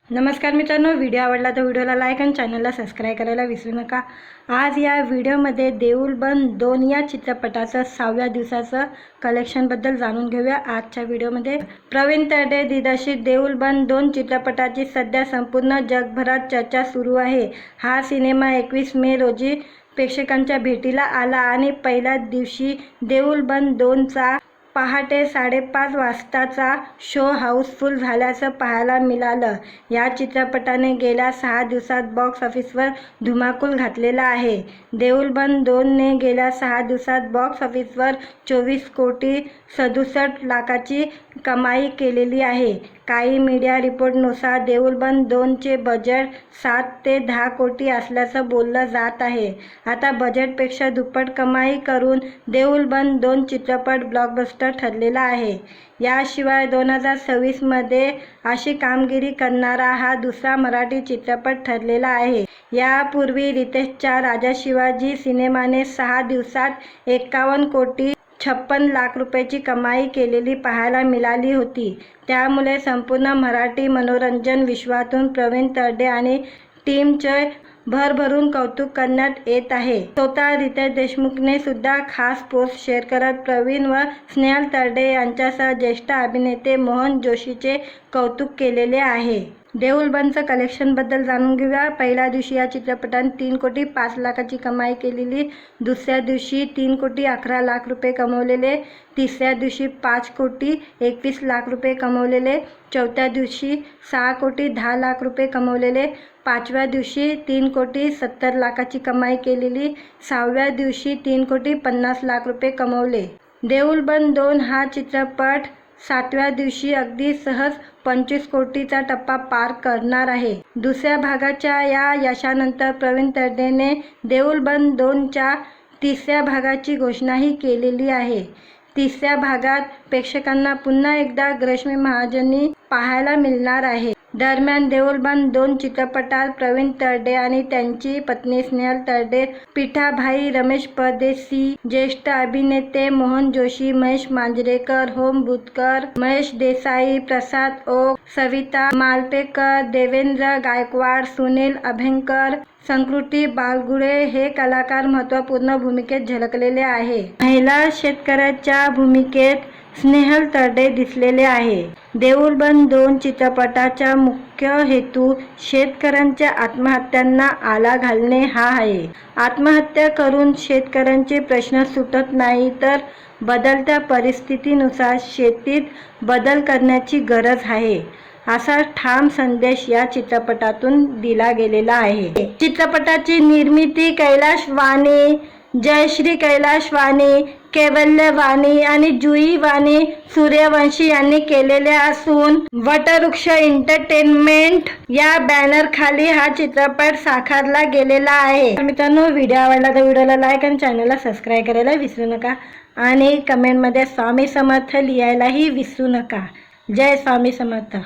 नमस्कार मित्रांनो, व्हिडिओ आवडला तर व्हिडिओला लाईक आणि चॅनलला सबस्क्राईब करायला विसरू नका। आज या व्हिडिओमध्ये देऊळ बंद 2 या चित्रपटाचं 6व्या दिवसाचं कलेक्शनबद्दल जाणून घेऊया। आजच्या व्हिडिओमध्ये प्रवीण तरडे दिग्दर्शित देऊळ बंद 2 चित्रपटाची सध्या संपूर्ण जगभरात चर्चा सुरू आहे। हा सिनेमा 21 मे रोजी प्रेक्षकांच्या भेटीला आला आणि पहिल्याच दिवशी देऊळ बंद 2चा पहाटे 5:30 वाजताचा शो हाऊसफुल झाल्याचं पाहायला मिळालं। या चित्रपटाने गेल्या 6 दिवसात बॉक्स ऑफिसवर धुमाकूळ घातलेला आहे। देऊळ बंद 2ने गेल्या 6 दिवसात बॉक्स ऑफिसवर 24 कोटी 67 लाखाची कमाई केलेली आहे। काही मीडिया रिपोर्टनुसार देऊळ बंद 2चे बजेट 7 ते 10 कोटी असल्याचं बोललं जात आहे। आता बजेटपेक्षा दुप्पट कमाई करून देऊळ बंद 2 चित्रपट ब्लॉकबस्टर ठरलेला आहे। याशिवाय 2026 मध्ये अशी कामगिरी करणारा हा दुसरा मराठी चित्रपट ठरलेला आहे। यापूर्वी रितेशच्या राजा शिवाजी सिनेमाने 6 दिवसात 51 कोटी 56 लाख रुपयाची कमाई केलेली पाहायला मिळाली होती। त्यामुळे संपूर्ण मराठी मनोरंजन विश्वातून प्रवीण तरडे आणि टीमचे भरभरून कौतुक करण्यात येत आहे। स्वतः रितेश देशमुखने सुद्धा खास पोस्ट शेअर करत प्रवीण व स्नेहल तरडे यांच्यासह ज्येष्ठ अभिनेते मोहन जोशीचे कौतुक केलेले आहे। देऊळ बंदचं कलेक्शनबद्दल जाणून घेऊया। पहिल्या दिवशी या चित्रपटाने 3 कोटी 5 लाखाची कमाई केलेली, दुसऱ्या दिवशी 3 कोटी 11 लाख रुपये कमवलेले, तिसऱ्या दिवशी 5 कोटी 21 लाख रुपये कमवलेले, चौथ्या दिवशी 6 कोटी 10 लाख रुपये कमवलेले, पाचव्या दिवशी 3 कोटी 70 लाखाची कमाई केलेली, 6व्या दिवशी 3 कोटी 50 लाख रुपये कमवले। देऊळ बंद 2 हा चित्रपट 7व्या दिवशी अगदी सहज 25 कोटीचा टप्पा पार करणार आहे। दुसऱ्या भागाच्या या यशानंतर प्रवीण तरडेने देऊळ बंद 2च्या तिसऱ्या भागाची घोषणाही केलेली आहे। तिसऱ्या भागात प्रेक्षकांना पुन्हा एकदा रश्मी महाजनी पाहायला मिळणार आहे। दरम्यान देऊळ बंद 2 चित्रपटात प्रवीण तरडे आणि त्यांची पत्नी स्नेहल तरडे, पिठाभाई रमेश परदेशी, ज्येष्ठ अभिनेते मोहन जोशी, महेश मांजरेकर, होम बुतकर, महेश देसाई, प्रसाद ओक, सविता मालपेकर, देवेंद्र गायकवाड, सुनील अभ्यंकर, संस्कृती बालगुडे हे कलाकार महत्त्वपूर्ण भूमिकेत झळकलेले आहे। महिला शेतकऱ्याच्या भूमिकेत स्नेहल तरडे दिसलेले आहे। देऊळ बंद 2 चित्रपटाचा मुख्य हेतू शेतकऱ्यांच्या आत्महत्यांना आळा घालणे हा आहे। आत्महत्या करून शेतकऱ्यांचे प्रश्न सुटत नाही, तर बदलत्या परिस्थितीनुसार शेतीत बदल करण्याची गरज आहे, असा ठाम संदेश या चित्रपटातून दिला गेलेला आहे। चित्रपटाची निर्मिती कैलाश वाणी, जयश्री कैलाश वाणी, कैवल्य वाणी आणि जुई वाणी सूर्यवंशी यांनी केलेले असून वटवृक्ष एंटरटेनमेंट या बॅनर खाली हा चित्रपट साकारला गेलेला आहे। मित्रांनो, व्हिडिओ आवडला तर व्हिडिओला लाईक आणि चॅनलला सबस्क्राईब करायला विसरू नका आणि कमेंटमध्ये स्वामी समर्थ लिहायलाही विसरू नका। जय स्वामी समर्थ।